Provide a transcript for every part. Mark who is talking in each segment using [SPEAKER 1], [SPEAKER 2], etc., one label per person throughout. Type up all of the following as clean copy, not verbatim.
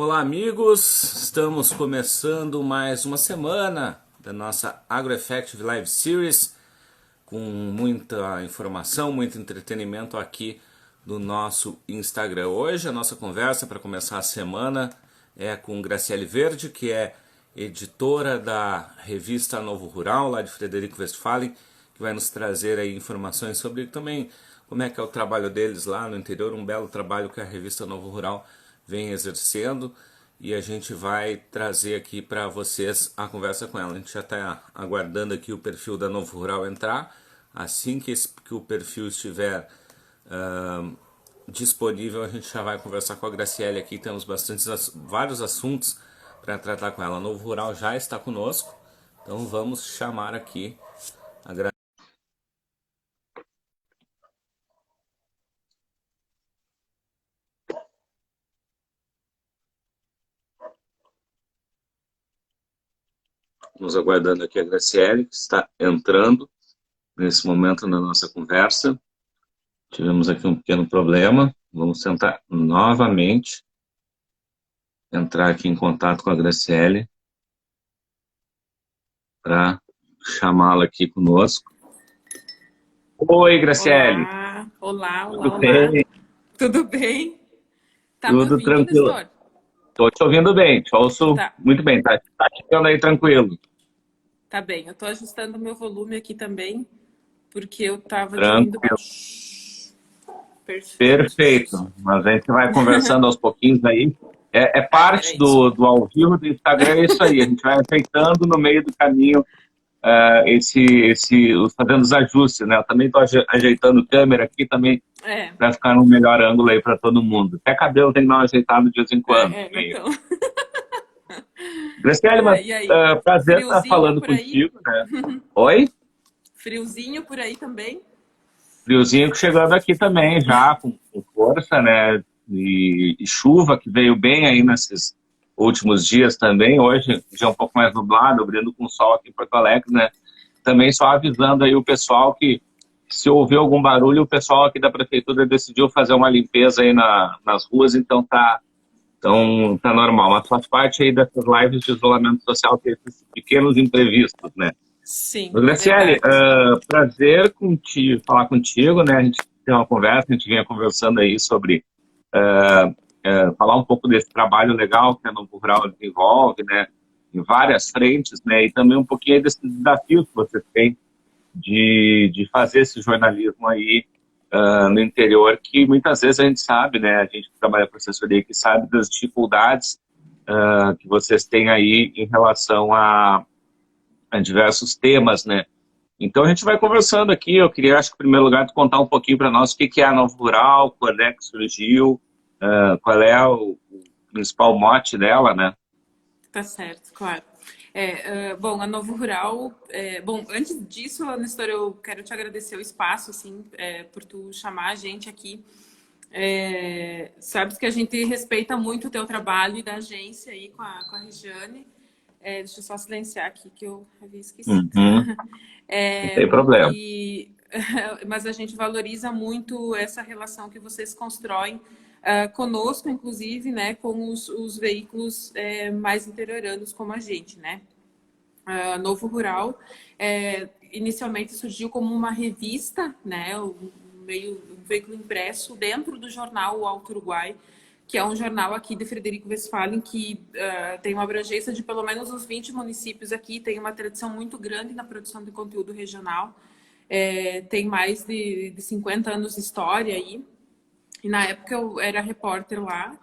[SPEAKER 1] Olá, amigos! Estamos começando mais uma semana da nossa AgroEffective Live Series com muita informação, muito entretenimento aqui no nosso Instagram. Hoje a nossa conversa para começar a semana é com Graciele Verde, que é editora da revista Novo Rural, lá de Frederico Westphalen, que vai nos trazer aí informações sobre também como é que é o trabalho deles lá no interior, um belo trabalho que a revista Novo Rural vem exercendo, e a gente vai trazer aqui para vocês a conversa com ela. A gente já está aguardando aqui o perfil da Novo Rural entrar. Assim que o perfil estiver disponível, a gente já vai conversar com a Graciele aqui. Temos vários assuntos para tratar com ela. A Novo Rural já está conosco, então vamos chamar aqui a Graciele. Estamos aguardando aqui a Graciele, que está entrando nesse momento na nossa conversa. Tivemos aqui um pequeno problema. Vamos tentar novamente entrar aqui em contato com a Graciele para chamá-la aqui conosco. Oi, Graciele.
[SPEAKER 2] Olá, olá, olá,
[SPEAKER 1] Tudo
[SPEAKER 2] olá.
[SPEAKER 1] bem?
[SPEAKER 2] Tudo bem? Tá me
[SPEAKER 1] Tudo
[SPEAKER 2] ouvindo,
[SPEAKER 1] tranquilo.
[SPEAKER 2] Nestor?
[SPEAKER 1] Estou te ouvindo bem, te ouço
[SPEAKER 2] Tá,
[SPEAKER 1] muito bem. Tá ficando aí tranquilo.
[SPEAKER 2] tá bem. Eu tô ajustando meu volume aqui também, porque eu tava te ouvindo
[SPEAKER 1] Tranquilo.
[SPEAKER 2] baixo. Perfeito.
[SPEAKER 1] Perfeito. Mas a gente vai conversando aos pouquinhos aí. É
[SPEAKER 2] Tá,
[SPEAKER 1] parte
[SPEAKER 2] peraí, só.
[SPEAKER 1] do ao vivo do Instagram, é isso aí. A gente vai ajeitando no meio do caminho fazendo os ajustes, né? Eu também estou ajeitando câmera aqui também
[SPEAKER 2] É,
[SPEAKER 1] para ficar no melhor ângulo aí para todo mundo. Até cabelo tem que dar uma ajeitada de vez em quando também.
[SPEAKER 2] então.
[SPEAKER 1] Graciele, mas
[SPEAKER 2] E aí?
[SPEAKER 1] prazer estar
[SPEAKER 2] Friozinho
[SPEAKER 1] falando
[SPEAKER 2] por aí?
[SPEAKER 1] contigo, né? Oi?
[SPEAKER 2] Friozinho por aí também?
[SPEAKER 1] Friozinho chegando aqui também, já com força, né? E chuva que veio bem aí nesses últimos dias também. Hoje já é um pouco mais nublado, abrindo com sol aqui em Porto Alegre, né? Também só avisando aí o pessoal que se ouvir algum barulho, o pessoal aqui da prefeitura decidiu fazer uma limpeza aí nas ruas, então tá normal. Mas faz parte aí dessas lives de isolamento social, ter esses pequenos imprevistos, né?
[SPEAKER 2] Sim,
[SPEAKER 1] Graciele,
[SPEAKER 2] verdade.
[SPEAKER 1] prazer falar contigo, né? A gente tem uma conversa, a gente vinha conversando aí sobre falar um pouco desse trabalho legal que a Novo Rural desenvolve, né? Em várias frentes, né? E também um pouquinho aí desses desafios que você tem de fazer esse jornalismo aí no interior, que muitas vezes a gente sabe, né? A gente que trabalha com assessoria que sabe das dificuldades que vocês têm aí em relação a diversos temas, né? Então a gente vai conversando aqui. Eu queria, acho que em primeiro lugar, tu contar um pouquinho para nós o que que é a Novo Rural, quando é que surgiu, qual é o principal mote dela, né?
[SPEAKER 2] Tá certo, claro. Bom, a Novo Rural. Bom, antes disso, Nestor, eu quero te agradecer o espaço, assim, por tu chamar a gente aqui. Sabes que a gente respeita muito o teu trabalho e da agência aí com a Regiane. Deixa eu só silenciar aqui que eu havia esquecido.
[SPEAKER 1] Uhum, não tem problema.
[SPEAKER 2] E, mas a gente valoriza muito essa relação que vocês constroem conosco, inclusive, né, com os veículos mais interioranos como a gente, né? Novo Rural inicialmente surgiu como uma revista, né, um veículo impresso dentro do jornal O Alto Uruguai, que é um jornal aqui de Frederico Westphalen, que tem uma abrangência de pelo menos uns 20 municípios aqui, tem uma tradição muito grande na produção de conteúdo regional, tem mais de 50 anos de história aí, e na época eu era repórter lá,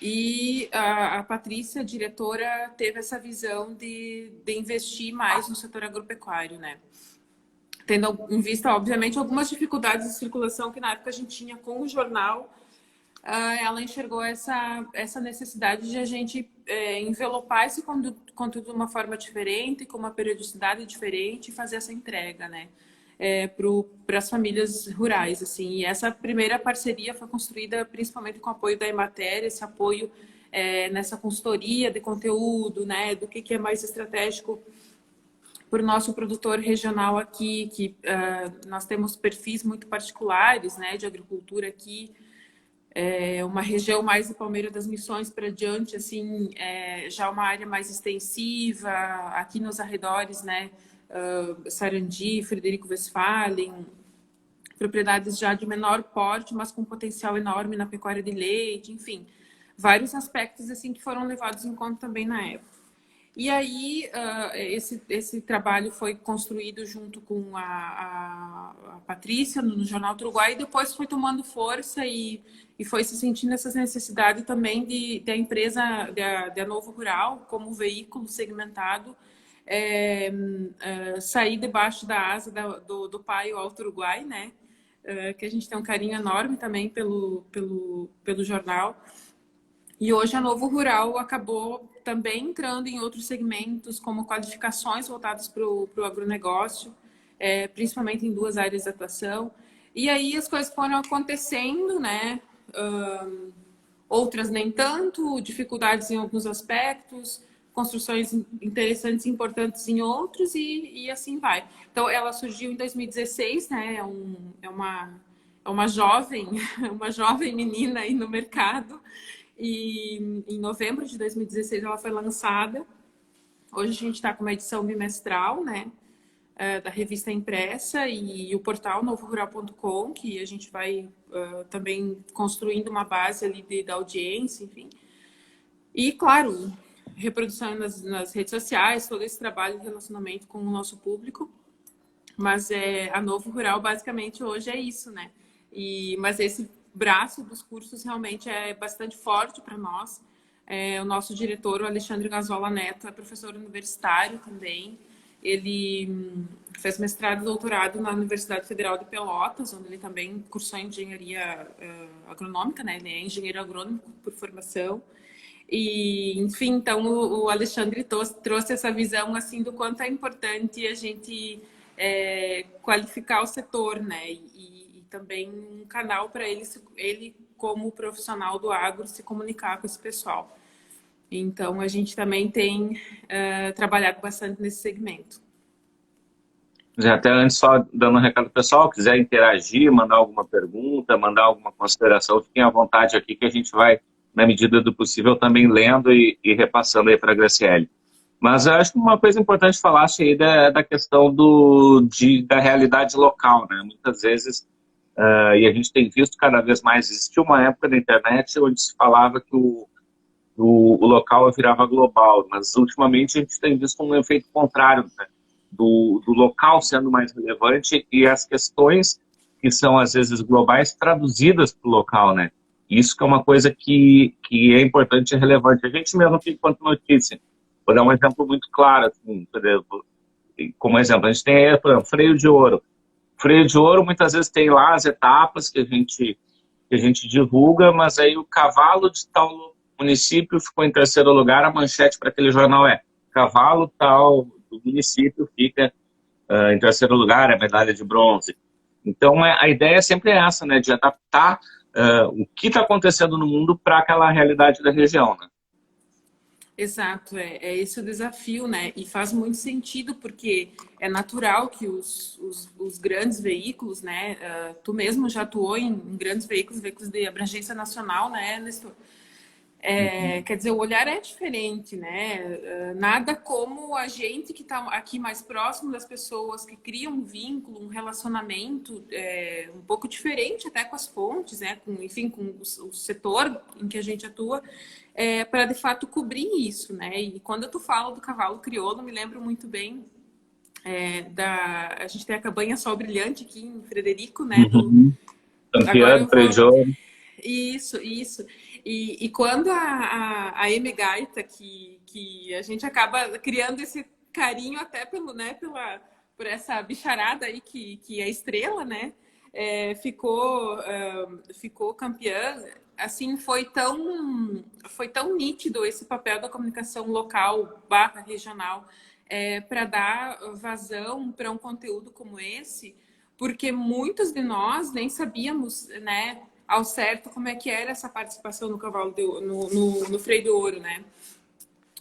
[SPEAKER 2] e a Patrícia, a diretora, teve essa visão de investir mais no setor agropecuário, né? Tendo em vista, obviamente, algumas dificuldades de circulação que na época a gente tinha com o jornal, ela enxergou essa necessidade de a gente envelopar esse conteúdo de uma forma diferente, com uma periodicidade diferente e fazer essa entrega, né? Para as famílias rurais, assim. E essa primeira parceria foi construída principalmente com o apoio da Emater, esse apoio nessa consultoria de conteúdo, né? Do que é mais estratégico para o nosso produtor regional aqui, que nós temos perfis muito particulares, né? De agricultura aqui, uma região mais do Palmeira das Missões para diante, assim, já uma área mais extensiva, aqui nos arredores, né? Sarandi, Frederico Westphalen, propriedades já de menor porte, mas com potencial enorme na pecuária de leite, enfim, vários aspectos assim que foram levados em conta também na época. E aí, esse trabalho foi construído junto com a Patrícia no Jornal do Uruguai, e depois foi tomando força e foi se sentindo essa necessidade também da empresa, da Novo Rural, como veículo segmentado, sair debaixo da asa do pai, o Alto Uruguai, né? Que a gente tem um carinho enorme também pelo jornal. E hoje a Novo Rural acabou também entrando em outros segmentos, como qualificações voltadas para o agronegócio, principalmente em 2 áreas de atuação. E aí as coisas foram acontecendo, né? Outras nem tanto, dificuldades em alguns aspectos, construções interessantes e importantes em outros, e assim vai. Então, ela surgiu em 2016, né? É uma jovem, uma jovem menina aí no mercado. E em novembro de 2016 ela foi lançada. Hoje a gente está com uma edição bimestral, né? Da revista impressa e o portal novorural.com, que a gente vai também construindo uma base ali da audiência, enfim. E, claro, reprodução nas redes sociais, todo esse trabalho de relacionamento com o nosso público. Mas a Novo Rural, basicamente, hoje é isso, né? Mas esse braço dos cursos realmente é bastante forte para nós. O nosso diretor, o Alexandre Gazola Neto, é professor universitário também. Ele fez mestrado e doutorado na Universidade Federal de Pelotas, onde ele também cursou engenharia agronômica, né? Ele é engenheiro agrônomo por formação. E, enfim, então o Alexandre trouxe essa visão assim do quanto é importante a gente qualificar o setor, né? E também um canal para ele como profissional do agro se comunicar com esse pessoal. Então a gente também tem trabalhado bastante nesse segmento.
[SPEAKER 3] Até antes, só dando um recado pessoal, quiser interagir, mandar alguma pergunta, mandar alguma consideração, fiquem à vontade aqui que a gente vai, na medida do possível, também lendo e repassando aí para a Graciele. Mas eu acho que uma coisa importante falar aí da questão da realidade local, né? Muitas vezes, e a gente tem visto cada vez mais, existiu uma época na internet onde se falava que o local virava global, mas ultimamente a gente tem visto um efeito contrário, né? Do local sendo mais relevante e as questões que são às vezes globais traduzidas para o local, né? Isso que é uma coisa que é importante e relevante. A gente mesmo aqui, enquanto notícia, vou dar um exemplo muito claro, assim, por exemplo, como exemplo, a gente tem aí, por exemplo, freio de ouro. Freio de ouro, muitas vezes tem lá as etapas que a gente divulga, mas aí o cavalo de tal município ficou em terceiro lugar, a manchete para aquele jornal é cavalo tal do município fica em terceiro lugar, a medalha de bronze. Então, a ideia sempre é essa, né, de adaptar o que está acontecendo no mundo para aquela realidade da região, né?
[SPEAKER 2] Exato, é esse o desafio, né? E faz muito sentido, porque é natural que os grandes veículos, né? Tu mesmo já atuou em grandes veículos de abrangência nacional, né, Nestor? Quer dizer, o olhar é diferente, né? Nada como a gente que está aqui mais próximo das pessoas, que cria um vínculo, um relacionamento um pouco diferente até com as fontes, né? Enfim, com o setor em que a gente atua, para de fato cobrir isso, né? E quando tu fala do cavalo crioulo, me lembro muito bem a gente tem a cabanha Sol Brilhante aqui em Frederico, né?
[SPEAKER 3] Campeão, freio.
[SPEAKER 2] Isso. E quando a M. Gaita, que a gente acaba criando esse carinho até por essa bicharada aí que é estrela, né? Ficou campeã. Assim, foi tão nítido esse papel da comunicação local / regional para dar vazão para um conteúdo como esse, porque muitos de nós nem sabíamos, né, ao certo como é que era essa participação no cavalo no freio do ouro, né?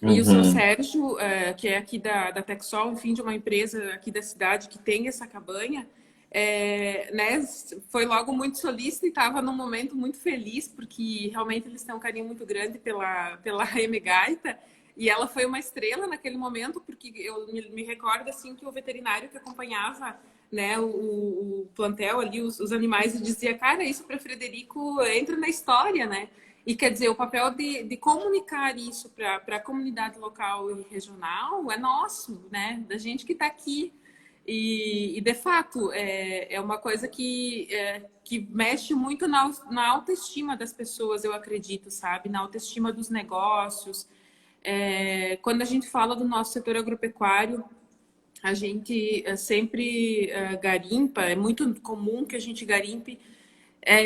[SPEAKER 2] E o seu Sérgio, que é aqui da Texol, enfim, de uma empresa aqui da cidade que tem essa cabanha, né, foi logo muito solícito e estava num momento muito feliz, porque realmente eles têm um carinho muito grande pela Amy Gaita, e ela foi uma estrela naquele momento, porque eu me recordo assim que o veterinário que acompanhava, né, o plantel ali, os animais, e dizia, cara, isso para Frederico entra na história, né? E quer dizer, o papel de comunicar isso para a comunidade local e regional é nosso, né? Da gente que está aqui. E, de fato, é uma coisa que mexe muito na autoestima das pessoas, eu acredito, sabe? Na autoestima dos negócios. Quando a gente fala do nosso setor agropecuário, a gente sempre garimpa, é muito comum que a gente garimpe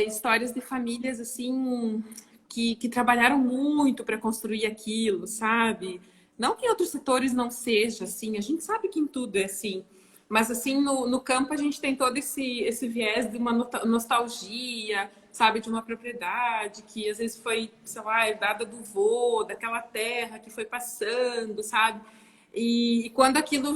[SPEAKER 2] histórias de famílias assim que trabalharam muito para construir aquilo, sabe? Não que em outros setores não seja assim, a gente sabe que em tudo é assim, mas assim no campo a gente tem todo esse viés de uma nostalgia, sabe, de uma propriedade que às vezes foi, sei lá, herdada do vô, daquela terra que foi passando, sabe? E quando aquilo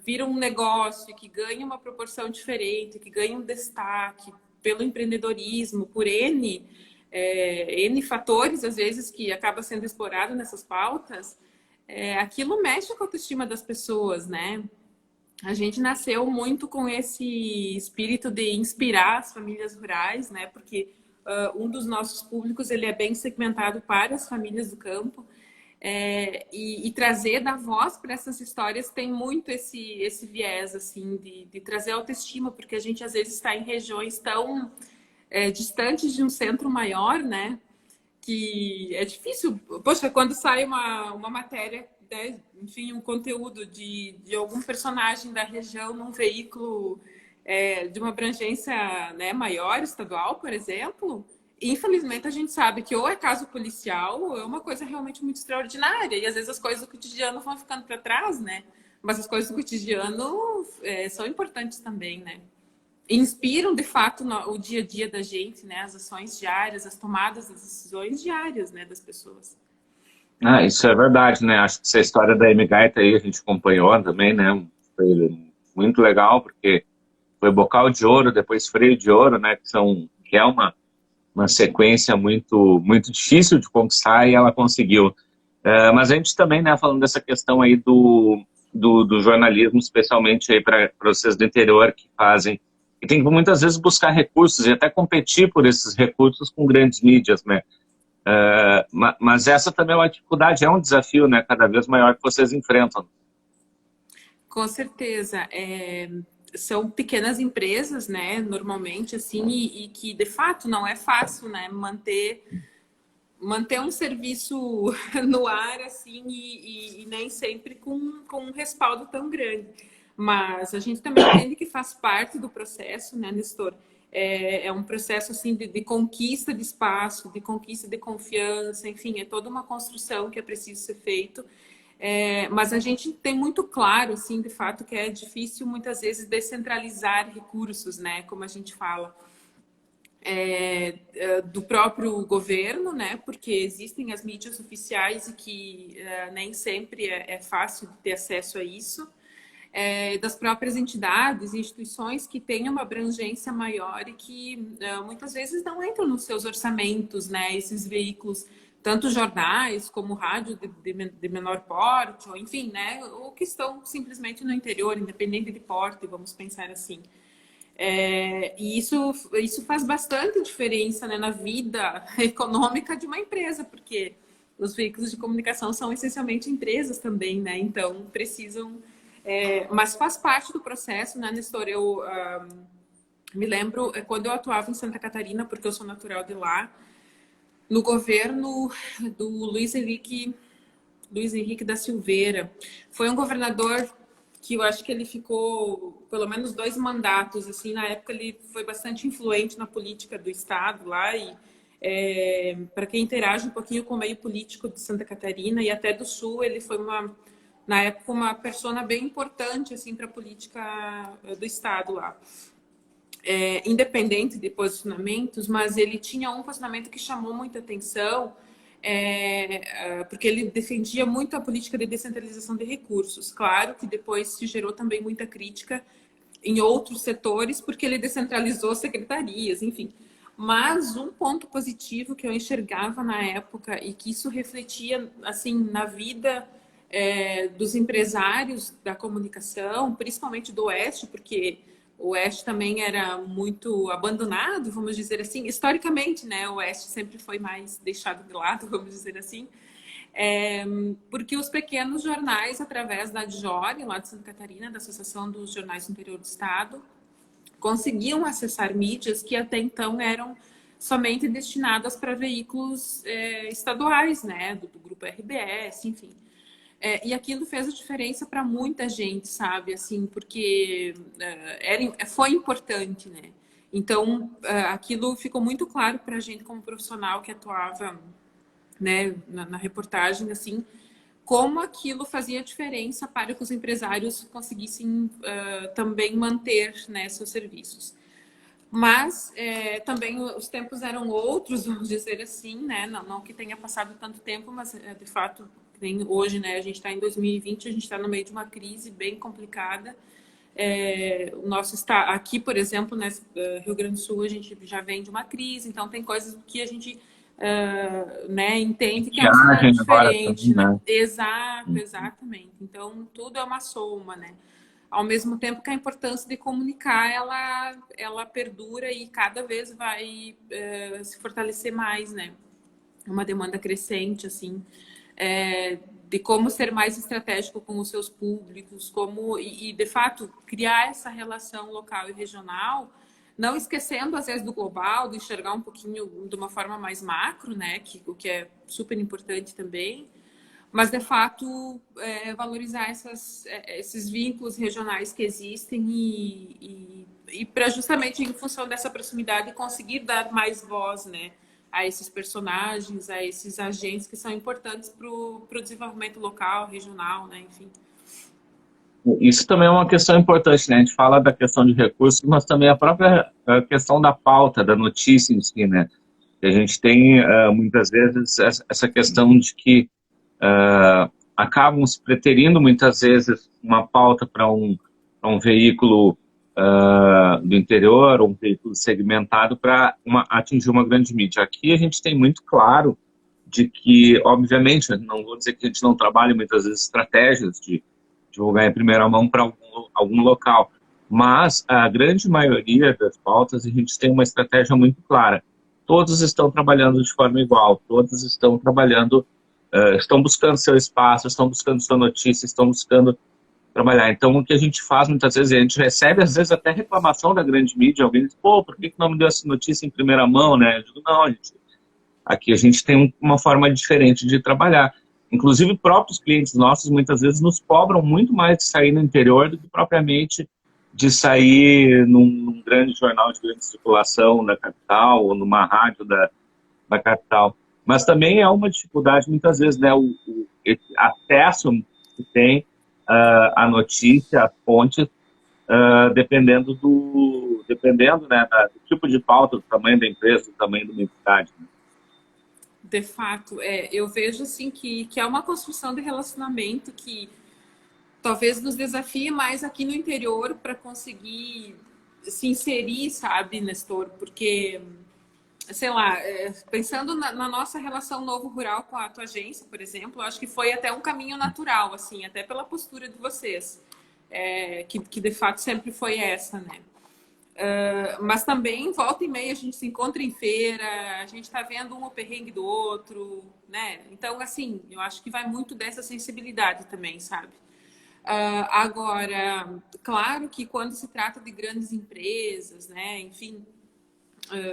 [SPEAKER 2] vira um negócio que ganha uma proporção diferente, que ganha um destaque pelo empreendedorismo, por N fatores, às vezes, que acaba sendo explorado nessas pautas, aquilo mexe com a autoestima das pessoas, né? A gente nasceu muito com esse espírito de inspirar as famílias rurais, né? Porque um dos nossos públicos ele é bem segmentado para as famílias do campo. E trazer da voz para essas histórias tem muito esse viés assim de trazer autoestima, porque a gente às vezes está em regiões tão distantes de um centro maior, né? Que é difícil. Poxa, quando sai uma matéria, né, enfim, um conteúdo de algum personagem da região num veículo de uma abrangência, né, maior, estadual, por exemplo, infelizmente a gente sabe que ou é caso policial ou é uma coisa realmente muito extraordinária. E às vezes as coisas do cotidiano vão ficando para trás, né? Mas as coisas do cotidiano são importantes também, né? Inspiram de fato o dia a dia da gente, né? As ações diárias, as tomadas das decisões diárias, né, das pessoas.
[SPEAKER 3] Isso é verdade, né? Acho que essa história da Amy Gaita aí a gente acompanhou também, né? Foi muito legal, porque foi Bocal de Ouro, depois Freio de Ouro, né? Que é uma sequência muito difícil de conquistar e ela conseguiu. Mas a gente também, né, falando dessa questão aí do jornalismo, especialmente aí para vocês do interior que fazem, e tem que muitas vezes buscar recursos e até competir por esses recursos com grandes mídias, né? Mas essa também é uma dificuldade, é um desafio, né, cada vez maior que vocês enfrentam.
[SPEAKER 2] Com certeza. São pequenas empresas, né, normalmente, assim, e que, de fato, não é fácil, né, manter um serviço no ar, assim, e nem sempre com um respaldo tão grande. Mas a gente também entende que faz parte do processo, né, Nestor? É um processo, assim, de conquista de espaço, de conquista de confiança, enfim, é toda uma construção que é preciso ser feito. Mas a gente tem muito claro, assim, de fato, que é difícil muitas vezes descentralizar recursos, né? Como a gente fala, do próprio governo, né? Porque existem as mídias oficiais e que nem sempre é fácil ter acesso a isso. Das próprias entidades, instituições que têm uma abrangência maior e que muitas vezes não entram nos seus orçamentos, né? Esses veículos, tanto jornais como rádio de menor porte, ou enfim, né? Ou que estão simplesmente no interior, independente de porte, vamos pensar assim. E isso faz bastante diferença, né, na vida econômica de uma empresa, porque os veículos de comunicação são essencialmente empresas também, né? Então precisam. Mas faz parte do processo, né, Nestor? Eu me lembro quando eu atuava em Santa Catarina, porque eu sou natural de lá, no governo do Luiz Henrique da Silveira. Foi um governador que eu acho que ele ficou pelo menos 2 mandatos. Assim, na época ele foi bastante influente na política do estado lá e para quem interage um pouquinho com o meio político de Santa Catarina e até do Sul, ele foi na época uma persona bem importante assim para a política do estado lá. Independente de posicionamentos, mas ele tinha um posicionamento que chamou muita atenção, porque ele defendia muito a política de descentralização de recursos. Claro que depois se gerou também muita crítica em outros setores, porque ele descentralizou secretarias, enfim. Mas um ponto positivo que eu enxergava na época e que isso refletia assim na vida dos empresários da comunicação, principalmente do Oeste, porque o Oeste também era muito abandonado, vamos dizer assim, historicamente, né? O Oeste sempre foi mais deixado de lado, vamos dizer assim. Porque os pequenos jornais, através da ADJOR, lá de Santa Catarina, da Associação dos Jornais do Interior do Estado, conseguiam acessar mídias que até então eram somente destinadas para veículos estaduais, né, do grupo RBS, enfim. E aquilo fez a diferença para muita gente, sabe, assim, porque foi importante, né. Então, aquilo ficou muito claro para a gente como profissional que atuava, né, na reportagem, assim, como aquilo fazia diferença para que os empresários conseguissem também manter, né, seus serviços. Mas também os tempos eram outros, vamos dizer assim, né? Não que tenha passado tanto tempo, mas de fato hoje, né? A gente está em 2020, a gente está no meio de uma crise bem complicada. O nosso está aqui, por exemplo, né, Rio Grande do Sul, a gente já vem de uma crise, então tem coisas que a gente né, entende que é um cenário diferente, né? Exato, exatamente. Então tudo é uma soma, né? Ao mesmo tempo que a importância de comunicar ela perdura e cada vez vai se fortalecer mais, né? Uma demanda crescente, assim, de como ser mais estratégico com os seus públicos, como e de fato criar essa relação local e regional, não esquecendo às vezes do global, de enxergar um pouquinho de uma forma mais macro, né? O que é super importante também. Mas, de fato, valorizar esses vínculos regionais que existem e para justamente em função dessa proximidade conseguir dar mais voz, né, a esses personagens, a esses agentes que são importantes para o desenvolvimento local, regional, né, enfim.
[SPEAKER 3] Isso também é uma questão importante, né? A gente fala da questão de recursos, mas também a própria questão da pauta, da notícia em si, né? A gente tem, muitas vezes, essa questão de que acabam se preterindo muitas vezes uma pauta para um veículo do interior, ou um veículo segmentado para atingir uma grande mídia. Aqui a gente tem muito claro de que, obviamente, não vou dizer que a gente não trabalha muitas vezes estratégias de divulgar em primeira mão para algum local, mas a grande maioria das pautas a gente tem uma estratégia muito clara. Todos estão trabalhando de forma igual, todos estão trabalhando estão buscando seu espaço, estão buscando sua notícia, estão buscando trabalhar. Então, o que a gente faz muitas vezes, a gente recebe às vezes até reclamação da grande mídia, alguém diz, pô, por que não me deu essa notícia em primeira mão, né? Eu digo, não, gente, aqui a gente tem uma forma diferente de trabalhar. Inclusive, próprios clientes nossos muitas vezes nos cobram muito mais de sair no interior do que propriamente de sair num grande jornal de grande circulação da capital ou numa rádio da capital. Mas também é uma dificuldade, muitas vezes, né, o acesso que tem à notícia, às fontes, dependendo né, do tipo de pauta, do tamanho da empresa, do tamanho da entidade. Né?
[SPEAKER 2] De fato, eu vejo assim que é uma construção de relacionamento que talvez nos desafie mais aqui no interior para conseguir se inserir, sabe, Nestor? Porque sei lá, pensando na nossa relação Novo Rural com a tua agência, por exemplo, acho que foi até um caminho natural, assim, até pela postura de vocês, que de fato sempre foi essa, né? Mas também, volta e meia, a gente se encontra em feira, a gente está vendo um o perrengue do outro, né? Então, assim, eu acho que vai muito dessa sensibilidade também, sabe? Agora, claro que quando se trata de grandes empresas, né, enfim,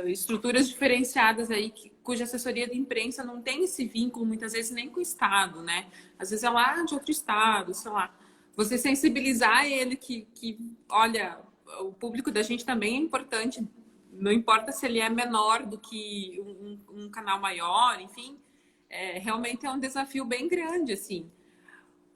[SPEAKER 2] estruturas diferenciadas aí cuja assessoria de imprensa não tem esse vínculo muitas vezes nem com o Estado, né? Às vezes é lá de outro estado, sei lá. Você sensibilizar ele que olha, o público da gente também é importante, não importa se ele é menor do que um canal maior, enfim, realmente é um desafio bem grande, assim.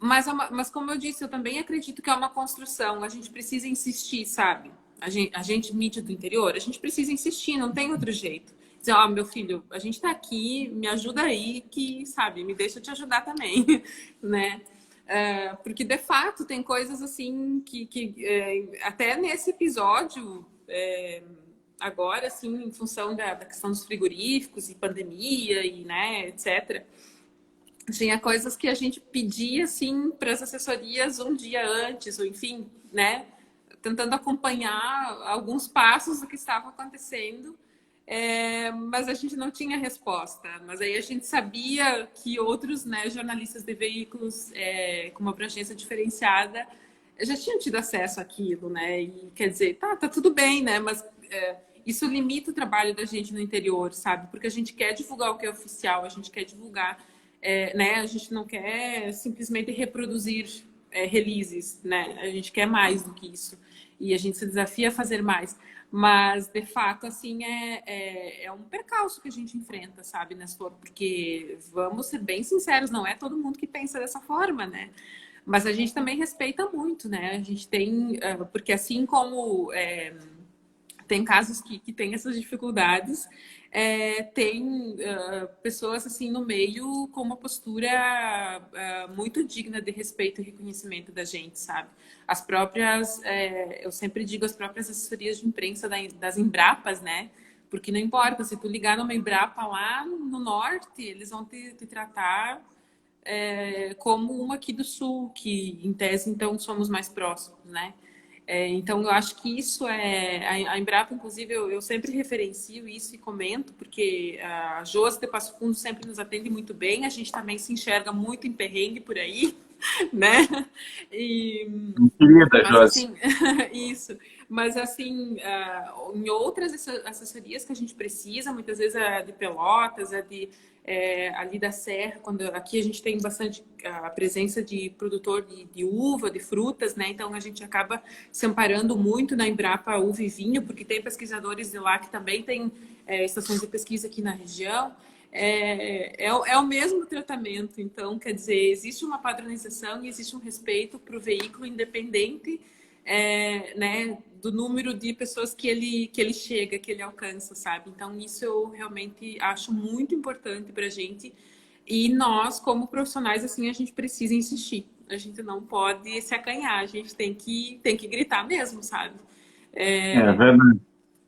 [SPEAKER 2] Mas como eu disse, eu também acredito que é uma construção, a gente precisa insistir, sabe? A gente mídia do interior, a gente precisa insistir, não tem outro jeito. Dizer, ó, meu filho, a gente tá aqui, me ajuda aí, que, sabe, me deixa te ajudar também, né? Porque, de fato, tem coisas assim até nesse episódio, agora, assim, em função da questão dos frigoríficos e pandemia e, né, etc., tinha coisas que a gente pedia, assim, para as assessorias um dia antes, ou enfim, né, tentando acompanhar alguns passos do que estava acontecendo, mas a gente não tinha resposta. Mas aí a gente sabia que outros, né, jornalistas de veículos com uma abrangência diferenciada já tinham tido acesso àquilo, né? E quer dizer, tá tudo bem, né? Mas isso limita o trabalho da gente no interior, sabe? Porque a gente quer divulgar o que é oficial, a gente quer divulgar, né? A gente não quer simplesmente reproduzir releases, né? A gente quer mais do que isso. E a gente se desafia a fazer mais. Mas, de fato, assim, é um percalço que a gente enfrenta, sabe, Nestor? Porque, vamos ser bem sinceros, não é todo mundo que pensa dessa forma, né? Mas a gente também respeita muito, né? A gente tem... Porque assim como tem casos que têm essas dificuldades, tem pessoas assim no meio com uma postura muito digna de respeito e reconhecimento da gente, sabe? As próprias, eu sempre digo, as próprias assessorias de imprensa das Embrapas, né? Porque não importa, se tu ligar numa Embrapa lá no norte, eles vão te tratar como uma aqui do sul, que em tese então somos mais próximos, né? Então, eu acho que isso a Embrapa, inclusive, eu sempre referencio isso e comento, porque a Josi de Passo Fundo sempre nos atende muito bem, a gente também se enxerga muito em perrengue por aí, né?
[SPEAKER 3] Querida,
[SPEAKER 2] Mas,
[SPEAKER 3] Josi.
[SPEAKER 2] assim, isso. Mas, assim, em outras assessorias que a gente precisa, muitas vezes a de Pelotas, ali da Serra, quando aqui a gente tem bastante a presença de produtor de uva, de frutas, né? Então a gente acaba se amparando muito na Embrapa Uva e Vinho, porque tem pesquisadores de lá que também têm estações de pesquisa aqui na região. É o mesmo tratamento, então, quer dizer, existe uma padronização e existe um respeito para o veículo independente, né, do número de pessoas que ele chega, que ele alcança, sabe? Então, isso eu realmente acho muito importante para a gente. E nós, como profissionais, assim, a gente precisa insistir. A gente não pode se acanhar, a gente tem que gritar mesmo, sabe?
[SPEAKER 3] É verdade.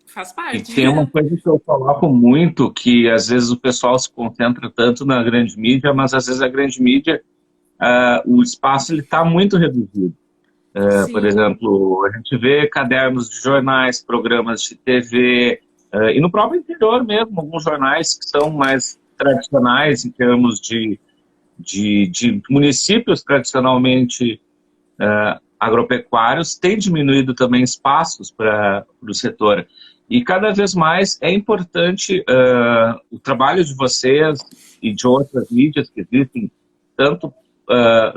[SPEAKER 2] Faz
[SPEAKER 3] E
[SPEAKER 2] parte.
[SPEAKER 3] tem uma coisa que eu coloco muito, que às vezes o pessoal se concentra tanto na grande mídia, mas às vezes a grande mídia, o espaço ele está muito reduzido. Por
[SPEAKER 2] Sim,
[SPEAKER 3] exemplo, a gente vê cadernos de jornais, programas de TV, e no próprio interior mesmo, alguns jornais que são mais tradicionais em termos de municípios tradicionalmente agropecuários, têm diminuído também espaços para o setor. E cada vez mais é importante o trabalho de vocês e de outras mídias que existem, tanto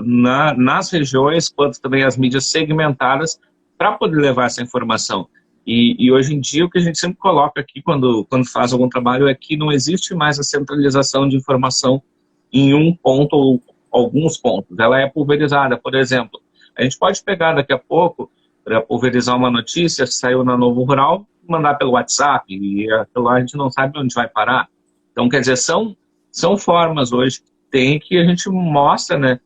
[SPEAKER 3] nas regiões, quanto também as mídias segmentadas, para poder levar essa informação. E hoje em dia, o que a gente sempre coloca aqui, quando faz algum trabalho, é que não existe mais a centralização de informação em um ponto ou alguns pontos. Ela é pulverizada. Por exemplo, a gente pode pegar daqui a pouco, para pulverizar uma notícia que saiu na Novo Rural, mandar pelo WhatsApp, e aquilo lá a gente não sabe onde vai parar. Então, quer dizer, são formas hoje tem que a gente mostra, né,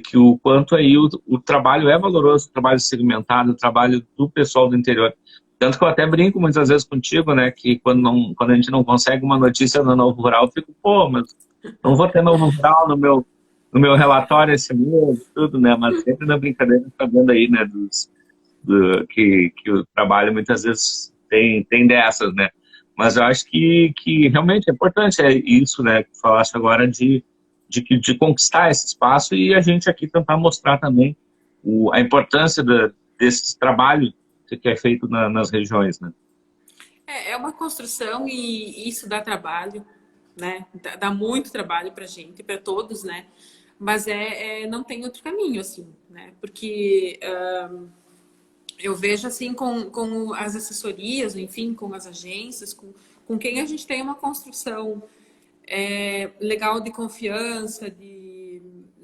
[SPEAKER 3] que o quanto aí o trabalho é valoroso, o trabalho segmentado, o trabalho do pessoal do interior. Tanto que eu até brinco muitas vezes contigo, né, que quando a gente não consegue uma notícia no Novo Rural, eu fico, pô, mas não vou ter Novo Rural no meu relatório esse mês, tudo, né, mas sempre na brincadeira, sabendo aí, né, que o trabalho muitas vezes tem dessas, né. Mas eu acho que realmente é importante isso, né, que falaste agora de conquistar esse espaço e a gente aqui tentar mostrar também a importância desse trabalho que é feito nas regiões, né?
[SPEAKER 2] é uma construção e isso dá trabalho, né? Dá muito trabalho para gente, para todos, né? Mas não tem outro caminho, assim, né? Porque eu vejo assim com as assessorias, enfim, com as agências, com quem a gente tem uma construção legal de confiança,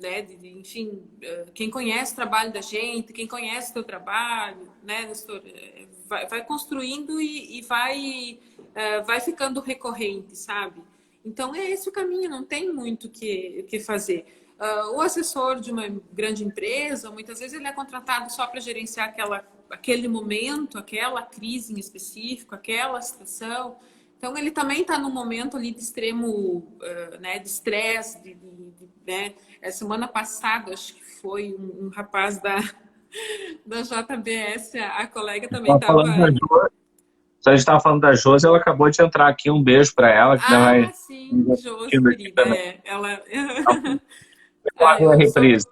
[SPEAKER 2] né, enfim, quem conhece o trabalho da gente, quem conhece o teu trabalho, né, Nestor, vai construindo e vai ficando recorrente, sabe? Então é esse o caminho, não tem muito o que fazer. o assessor de uma grande empresa, muitas vezes ele é contratado só para gerenciar aquele momento, aquela crise em específico, aquela situação. Então, ele também está num momento ali de extremo, né, de estresse, né? Semana passada, acho que foi um rapaz da JBS, a colega também estava...
[SPEAKER 3] A gente estava falando da Josi, ela acabou de entrar aqui, um beijo para ela. Que vai...
[SPEAKER 2] sim, Josi, querida. Ela...
[SPEAKER 3] reprise.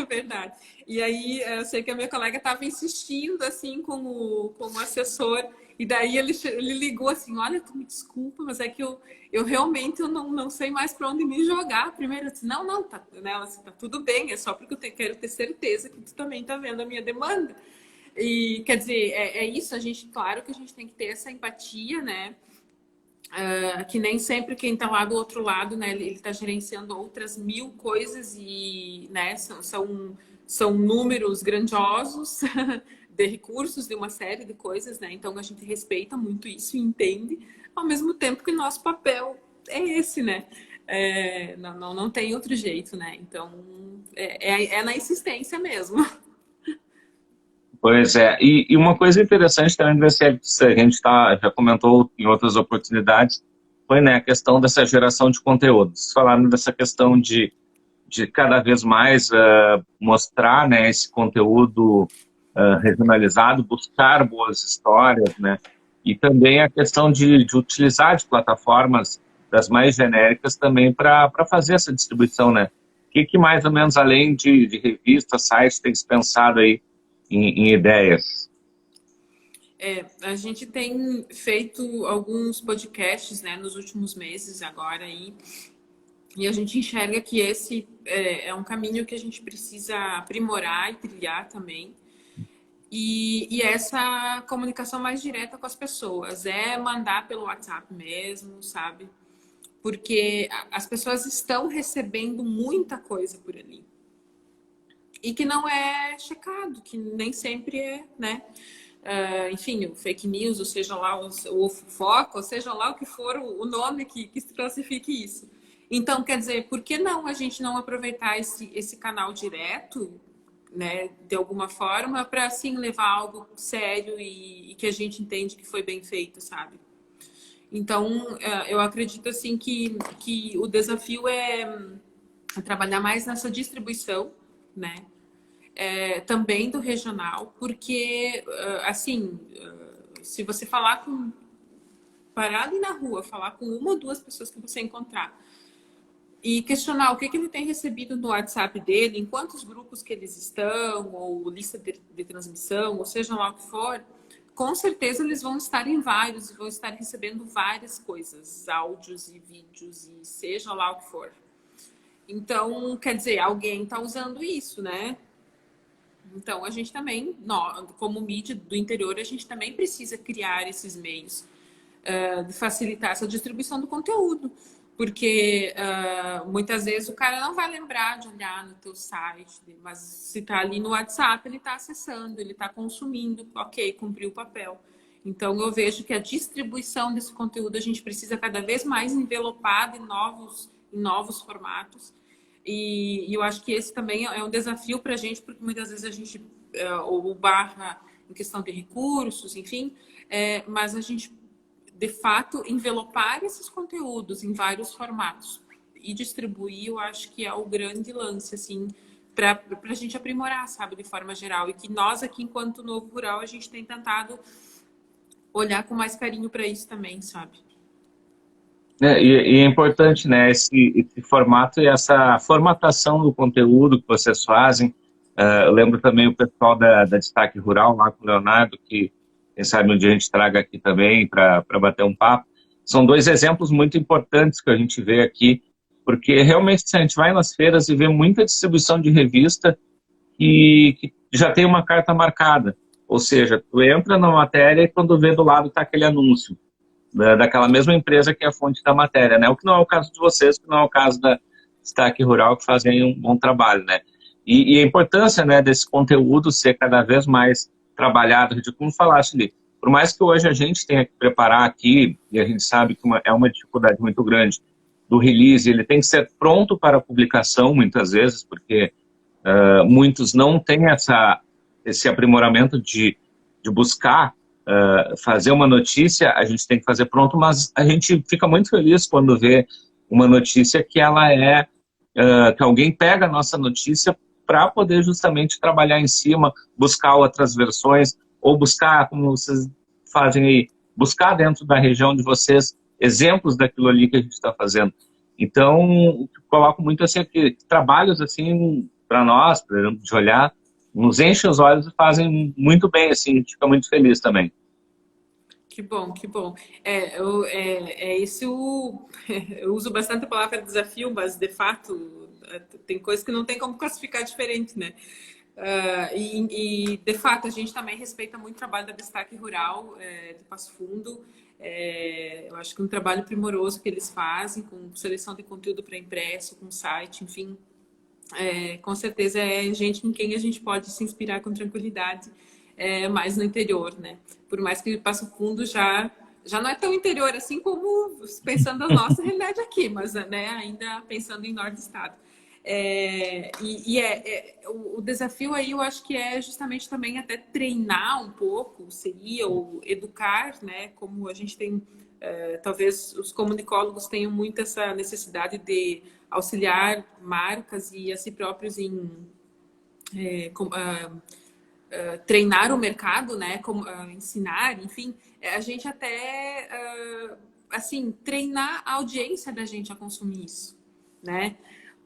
[SPEAKER 2] Verdade. E aí, eu sei que a minha colega estava insistindo, assim, com o assessor, e daí ele ligou assim, olha, tu me desculpa, mas é que eu realmente não sei mais para onde me jogar. Primeiro, eu disse, não, tá, né? Ela disse, tá tudo bem, é só porque eu quero ter certeza que tu também tá vendo a minha demanda. E, quer dizer, é isso, claro que a gente tem que ter essa empatia, né? Que nem sempre quem está lá do outro lado, né, ele está gerenciando outras 1000 coisas e, né, são números grandiosos de recursos, de uma série de coisas, né? Então a gente respeita muito isso e entende, ao mesmo tempo que nosso papel é esse, né? Não tem outro jeito, né? Então é na insistência mesmo.
[SPEAKER 3] Pois é, e uma coisa interessante também, a gente já comentou em outras oportunidades, foi, né, a questão dessa geração de conteúdos. Falaram dessa questão de cada vez mais mostrar, né, esse conteúdo regionalizado, buscar boas histórias, né, e também a questão de utilizar de plataformas das mais genéricas também para fazer essa distribuição, né. O que mais ou menos, além de revistas, sites, tem se pensado aí em ideias?
[SPEAKER 2] A gente tem feito alguns podcasts, né, nos últimos meses agora aí, e a gente enxerga que esse é um caminho que a gente precisa aprimorar e trilhar também. E essa comunicação mais direta com as pessoas, mandar pelo WhatsApp mesmo, sabe? Porque as pessoas estão recebendo muita coisa por ali. E que não é checado, que nem sempre é, né? Enfim, o fake news, ou seja lá, o fofoca, ou seja lá o que for o nome que classifique isso. Então, quer dizer, por que não a gente não aproveitar esse canal direto, né, de alguma forma, para assim levar algo sério e que a gente entende que foi bem feito, sabe? Então, eu acredito assim que o desafio é trabalhar mais nessa distribuição, né? Também do regional, porque, assim, se você parar ali na rua, falar com uma ou duas pessoas que você encontrar e questionar o que ele tem recebido no WhatsApp dele, em quantos grupos que eles estão, ou lista de transmissão, ou seja lá o que for, com certeza eles vão estar em vários e vão estar recebendo várias coisas, áudios e vídeos e seja lá o que for. Então, quer dizer, alguém está usando isso, né? Então, a gente também, como mídia do interior, a gente também precisa criar esses meios de facilitar essa distribuição do conteúdo. Porque muitas vezes o cara não vai lembrar de olhar no teu site, mas se está ali no WhatsApp, ele está acessando, ele está consumindo, ok, cumpriu o papel. Então, eu vejo que a distribuição desse conteúdo a gente precisa cada vez mais envelopado em novos formatos. E eu acho que esse também é um desafio para a gente, porque muitas vezes a gente ou barra em questão de recursos, enfim, mas a gente, de fato, envelopar esses conteúdos em vários formatos e distribuir, eu acho que é o grande lance, assim, para a gente aprimorar, sabe, de forma geral. E que nós aqui, enquanto Novo Rural, a gente tem tentado olhar com mais carinho para isso também, sabe?
[SPEAKER 3] E é importante, né, esse formato e essa formatação do conteúdo que vocês fazem. Eu lembro também o pessoal da Destaque Rural, lá com o Leonardo, que quem sabe um dia a gente traga aqui também para bater um papo. São dois exemplos muito importantes que a gente vê aqui, porque realmente a gente vai nas feiras e vê muita distribuição de revista que já tem uma carta marcada. Ou seja, tu entra na matéria e quando vê do lado está aquele anúncio daquela mesma empresa que é a fonte da matéria, né? O que não é o caso de vocês, que não é o caso da Destaque Rural, que fazem um bom trabalho, né? E a importância, né, desse conteúdo ser cada vez mais trabalhado, de como falaste ali, por mais que hoje a gente tenha que preparar aqui, e a gente sabe que é uma dificuldade muito grande, do release, ele tem que ser pronto para publicação, muitas vezes, porque muitos não têm esse aprimoramento de buscar fazer uma notícia, a gente tem que fazer pronto, mas a gente fica muito feliz quando vê uma notícia que ela que alguém pega a nossa notícia para poder justamente trabalhar em cima, buscar outras versões, ou buscar, como vocês fazem aí, buscar dentro da região de vocês exemplos daquilo ali que a gente está fazendo. Então, coloco muito assim, que trabalhos assim, para nós, por exemplo, de olhar, nos enchem os olhos e fazem muito bem, assim, a gente fica muito feliz também.
[SPEAKER 2] Que bom, que bom. Eu uso bastante a palavra desafio, mas de fato tem coisas que não tem como classificar diferente, né? De fato a gente também respeita muito o trabalho da Destaque Rural de Passo Fundo. Eu acho que é um trabalho primoroso que eles fazem com seleção de conteúdo para impresso, com site, enfim. Com certeza é gente em quem a gente pode se inspirar com tranquilidade. Mais no interior, né? Por mais que Passo Fundo já não é tão interior assim como pensando na nossa realidade aqui, mas né, ainda pensando em norte do estado. O desafio aí eu acho que é justamente também até treinar um pouco, seria, ou educar, né? Como a gente tem, talvez os comunicólogos tenham muito essa necessidade de auxiliar marcas e a si próprios em treinar o mercado, né, como, ensinar, enfim, a gente até, assim, treinar a audiência da gente a consumir isso, né?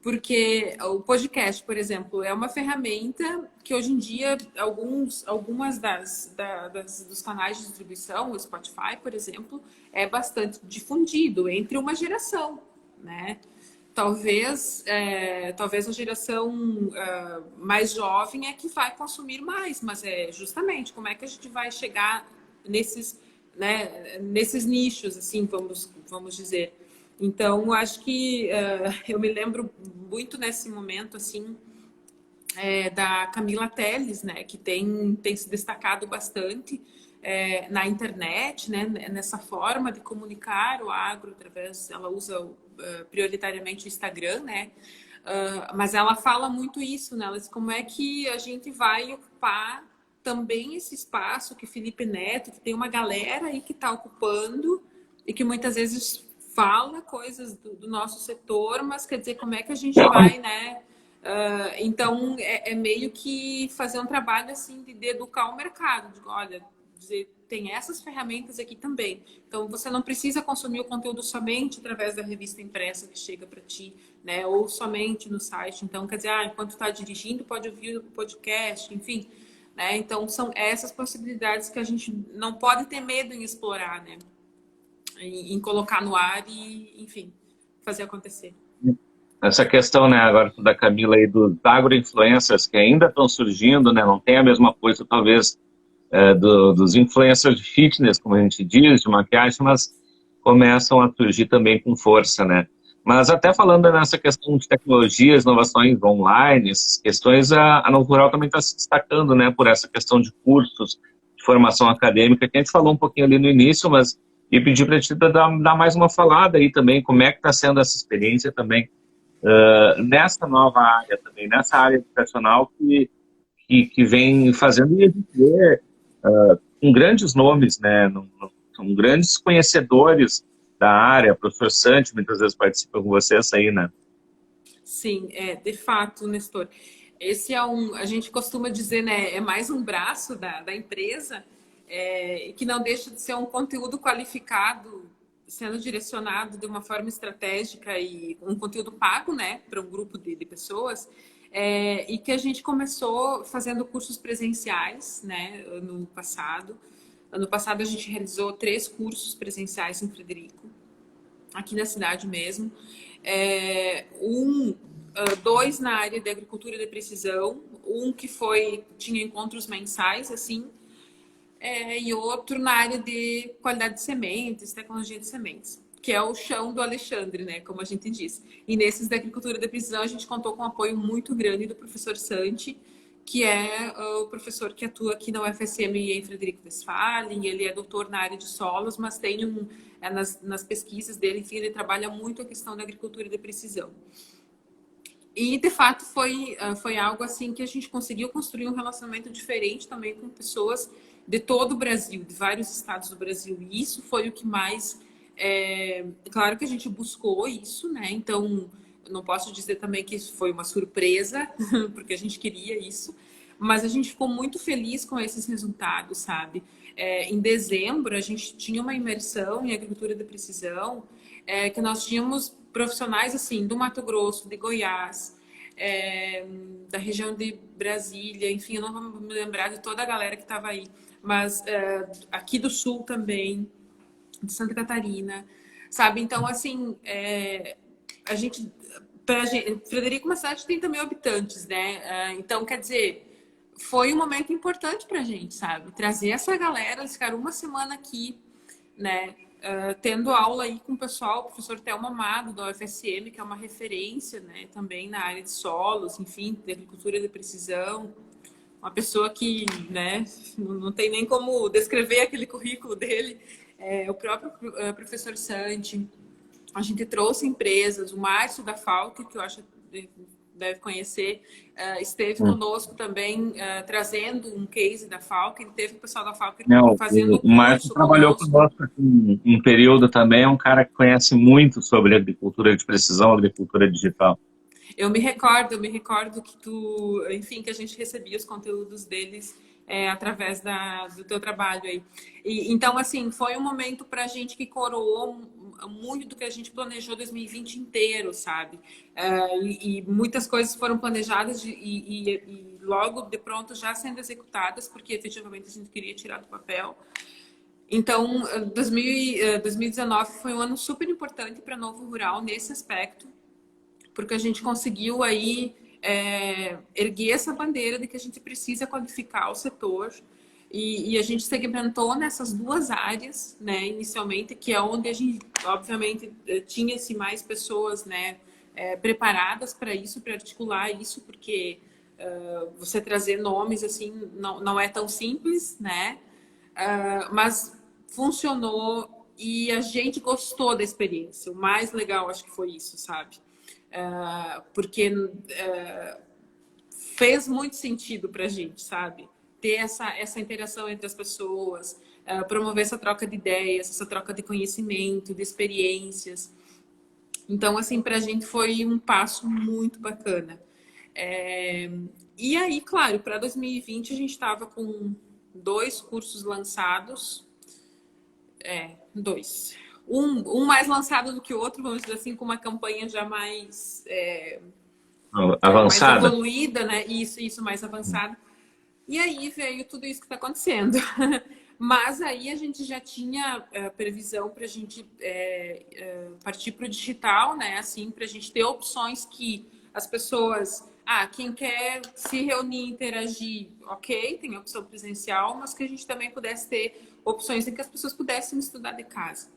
[SPEAKER 2] Porque o podcast, por exemplo, é uma ferramenta que hoje em dia algumas dos canais de distribuição, o Spotify, por exemplo, é bastante difundido entre uma geração, né? Talvez a geração mais jovem é que vai consumir mais, mas justamente como é que a gente vai chegar nesses nichos, assim, vamos dizer. Então, acho que eu me lembro muito nesse momento, assim, da Camila Teles, né, que tem se destacado bastante na internet, né, nessa forma de comunicar o agro através, ela usa prioritariamente o Instagram, né, mas ela fala muito isso, né, ela diz como é que a gente vai ocupar também esse espaço que Felipe Neto, que tem uma galera aí que está ocupando e que muitas vezes fala coisas do nosso setor, mas quer dizer, como é que a gente vai, né? Então, meio que fazer um trabalho assim de educar o mercado, de, olha, dizer, tem essas ferramentas aqui também. Então, você não precisa consumir o conteúdo somente através da revista impressa que chega para ti, né? Ou somente no site. Então, quer dizer, enquanto está dirigindo, pode ouvir o podcast, enfim. Né? Então, são essas possibilidades que a gente não pode ter medo em explorar, né? Em colocar no ar e, enfim, fazer acontecer.
[SPEAKER 3] Essa questão, né, agora da Camila aí dos agroinfluencers que ainda estão surgindo, né, não tem a mesma coisa, talvez, dos influencers de fitness, como a gente diz, de maquiagem, mas começam a surgir também com força, né. Mas até falando nessa questão de tecnologias, inovações online, essas questões, a Novo Rural também está se destacando, né, por essa questão de cursos, de formação acadêmica, que a gente falou um pouquinho ali no início, mas e pedir para ti dar mais uma falada aí também, como é que está sendo essa experiência também nessa nova área também, nessa área educacional que vem fazendo e a gente vê com grandes nomes, né, são grandes conhecedores da área, professor Santi muitas vezes participa com vocês aí, né?
[SPEAKER 2] Sim, de fato, Nestor. Esse a gente costuma dizer, né, é mais um braço da empresa, que não deixa de ser um conteúdo qualificado sendo direcionado de uma forma estratégica e um conteúdo pago, né, para um grupo de pessoas, e que a gente começou fazendo cursos presenciais, né, ano passado. Ano passado a gente realizou 3 cursos presenciais em Frederico, aqui na cidade mesmo. 2 na área de agricultura de precisão, que tinha encontros mensais, assim, e outro na área de qualidade de sementes, tecnologia de sementes, que é o chão do Alexandre, né, como a gente diz. E nesses da agricultura de precisão a gente contou com um apoio muito grande do professor Santi, que é o professor que atua aqui na UFSM em Frederico Westphalen. Ele é doutor na área de solos, mas tem nas pesquisas dele, enfim, ele trabalha muito a questão da agricultura de precisão. E, de fato, foi algo assim que a gente conseguiu construir um relacionamento diferente também com pessoas de todo o Brasil, de vários estados do Brasil. E isso foi o que mais... claro que a gente buscou isso, né? Então, eu não posso dizer também que isso foi uma surpresa, porque a gente queria isso, mas a gente ficou muito feliz com esses resultados, sabe? Em dezembro, a gente tinha uma imersão em agricultura de precisão, que nós tínhamos profissionais assim do Mato Grosso, de Goiás, da região de Brasília, enfim, eu não vou me lembrar de toda a galera que estava aí, mas aqui do Sul também, de Santa Catarina, sabe? Então, assim, Frederico é uma cidade que tem também habitantes, né? Então, quer dizer, foi um momento importante pra gente, sabe? Trazer essa galera, eles ficaram uma semana aqui, né? Tendo aula aí com o pessoal, o professor Thelma Amado, da UFSM, que é uma referência, né? Também na área de solos, enfim, de agricultura de precisão. Uma pessoa que, né? Não tem nem como descrever aquele currículo dele. O próprio professor Santi. A gente trouxe empresas, o Márcio da Falk, que eu acho que deve conhecer, esteve conosco também, trazendo um case da Falk. Ele teve o pessoal da Falk fazendo
[SPEAKER 3] o Márcio trabalhou conosco um período também, é um cara que conhece muito sobre agricultura de precisão, agricultura digital.
[SPEAKER 2] Eu me recordo que enfim, que a gente recebia os conteúdos deles através do teu trabalho aí. Então, assim, foi um momento para a gente que coroou muito do que a gente planejou 2020 inteiro, sabe? E muitas coisas foram planejadas e logo de pronto já sendo executadas, porque efetivamente a gente queria tirar do papel. Então, 2019 foi um ano super importante para Novo Rural nesse aspecto, porque a gente conseguiu aí erguer essa bandeira de que a gente precisa qualificar o setor e a gente segmentou nessas duas áreas, né, inicialmente, que é onde a gente, obviamente, tinha-se mais pessoas, né, preparadas para isso, para articular isso, porque você trazer nomes assim não é tão simples, né, mas funcionou e a gente gostou da experiência. O mais legal, acho que foi isso, sabe? Porque fez muito sentido para a gente, sabe? Ter essa interação entre as pessoas, promover essa troca de ideias, essa troca de conhecimento, de experiências. Então, assim, para a gente foi um passo muito bacana. E aí, claro, para 2020 a gente estava com 2 cursos lançados. 2. Um mais lançado do que o outro, vamos dizer assim, com uma campanha já mais
[SPEAKER 3] avançada,
[SPEAKER 2] mais evoluída, né? Isso mais avançada. E aí veio tudo isso que está acontecendo. Mas aí a gente já tinha previsão para a gente partir para o digital, né? Assim, para a gente ter opções que as pessoas, quem quer se reunir, interagir, ok, tem a opção presencial, mas que a gente também pudesse ter opções em que as pessoas pudessem estudar de casa.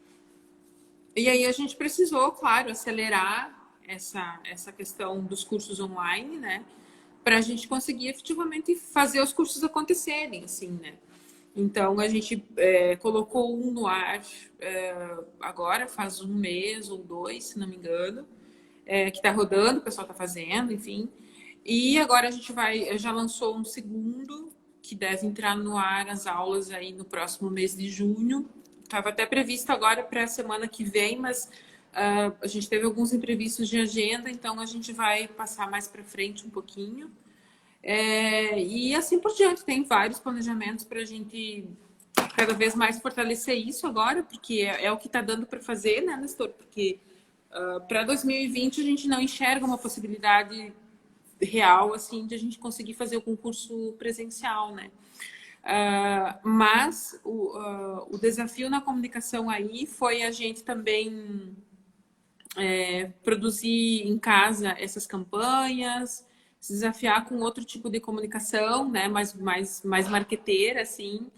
[SPEAKER 2] E aí a gente precisou, claro, acelerar essa questão dos cursos online, né? Para a gente conseguir efetivamente fazer os cursos acontecerem, assim, né? Então, a gente colocou um no ar agora, faz 1 mês ou 2, se não me engano, que está rodando, o pessoal está fazendo, enfim. E agora a gente já lançou um segundo, que deve entrar no ar as aulas aí no próximo mês de junho. Estava até previsto agora para a semana que vem, mas a gente teve alguns imprevistos de agenda, então a gente vai passar mais para frente um pouquinho. E assim por diante, tem vários planejamentos para a gente cada vez mais fortalecer isso agora, porque é o que está dando para fazer, né, Nestor? Porque para 2020 a gente não enxerga uma possibilidade real, assim, de a gente conseguir fazer o concurso presencial, né? Mas o desafio na comunicação aí foi a gente também produzir em casa essas campanhas, se desafiar com outro tipo de comunicação, né, mais marqueteira, assim.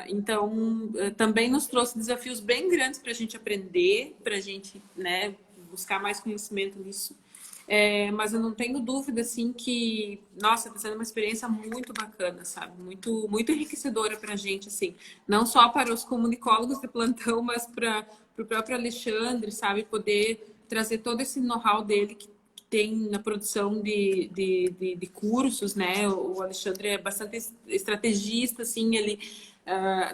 [SPEAKER 2] Então, também nos trouxe desafios bem grandes para a gente aprender, para a gente, né, buscar mais conhecimento nisso. mas eu não tenho dúvida, assim, que, nossa, está sendo uma experiência muito bacana, sabe? Muito, muito enriquecedora para a gente, assim. Não só para os comunicólogos de plantão, mas para o próprio Alexandre, sabe? Poder trazer todo esse know-how dele que tem na produção de cursos, né? O Alexandre é bastante estrategista, assim,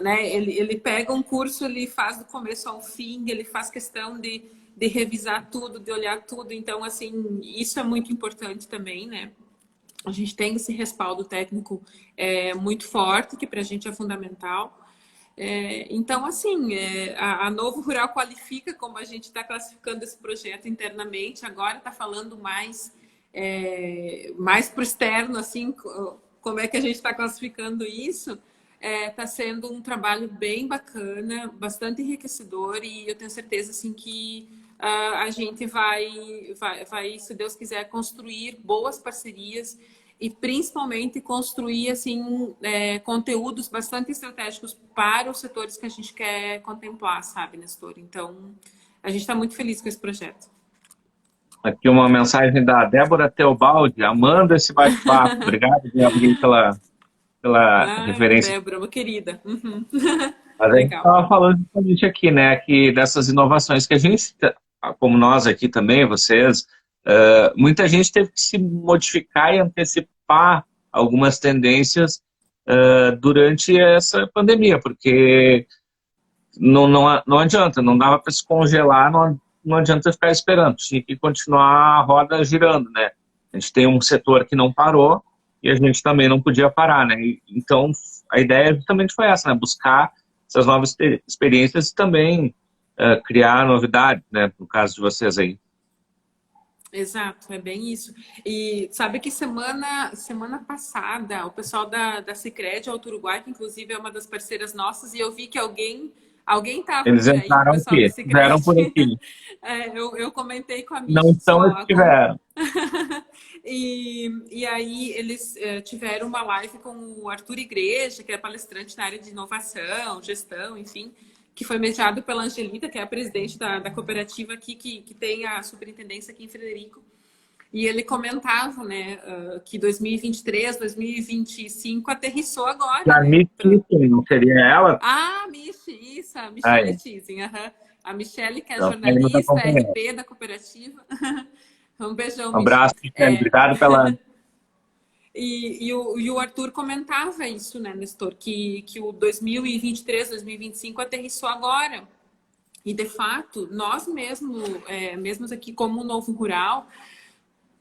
[SPEAKER 2] né? Ele pega um curso, ele faz do começo ao fim, ele faz questão de revisar tudo, de olhar tudo. Então, assim, isso é muito importante também, né? A gente tem esse respaldo técnico muito forte, que para a gente é fundamental. Então, assim, a Novo Rural Qualifica, como a gente está classificando esse projeto internamente, agora está falando mais para o externo, assim, como é que a gente está classificando isso. Está sendo um trabalho bem bacana, bastante enriquecedor, e eu tenho certeza, assim, que a gente vai, se Deus quiser, construir boas parcerias e principalmente construir assim conteúdos bastante estratégicos para os setores que a gente quer contemplar, sabe, Nestor? Então, a gente está muito feliz com esse projeto.
[SPEAKER 3] Aqui uma mensagem da Débora Teobaldi, amando esse bate-papo. Obrigado, Débora, pela referência.
[SPEAKER 2] Débora, uma querida. Uhum.
[SPEAKER 3] Mas a gente estava falando justamente aqui, né, que dessas inovações que a gente, como nós aqui também, vocês, muita gente teve que se modificar e antecipar algumas tendências durante essa pandemia, porque não adianta, não dava para se congelar, não adianta ficar esperando, tinha que continuar a roda girando, né? A gente tem um setor que não parou e a gente também não podia parar, né? Então, a ideia justamente foi essa, né? Buscar essas novas experiências e também criar novidades, né? No caso de vocês aí.
[SPEAKER 2] Exato, é bem isso. E sabe que semana passada, o pessoal da Sicredi Alto Uruguai, que inclusive é uma das parceiras nossas, e eu vi que alguém estava
[SPEAKER 3] Eles
[SPEAKER 2] por aí, o
[SPEAKER 3] entraram
[SPEAKER 2] pessoal da
[SPEAKER 3] aqui, vieram por
[SPEAKER 2] Sicredi.
[SPEAKER 3] aqui.
[SPEAKER 2] Eu comentei com a
[SPEAKER 3] Não
[SPEAKER 2] Michi,
[SPEAKER 3] estão, eles tiveram.
[SPEAKER 2] E aí eles tiveram uma live com o Arthur Igreja, que é palestrante na área de inovação, gestão, enfim, que foi mediado pela Angelita, que é a presidente da cooperativa aqui, que tem a superintendência aqui em Frederico. E ele comentava, né, que 2023, 2025 aterrissou agora.
[SPEAKER 3] A
[SPEAKER 2] Né,
[SPEAKER 3] Michi, não seria ela?
[SPEAKER 2] Ah, Michi, isso, a Michelle Tizing. A Michelle, que é
[SPEAKER 3] Então,
[SPEAKER 2] jornalista, RP da cooperativa. Um beijão,
[SPEAKER 3] um abraço, Michelle. Obrigado pela...
[SPEAKER 2] E o Arthur comentava isso, né, Nestor, que o 2023, 2025 aterrissou agora. E, de fato, nós mesmos aqui como Novo Rural,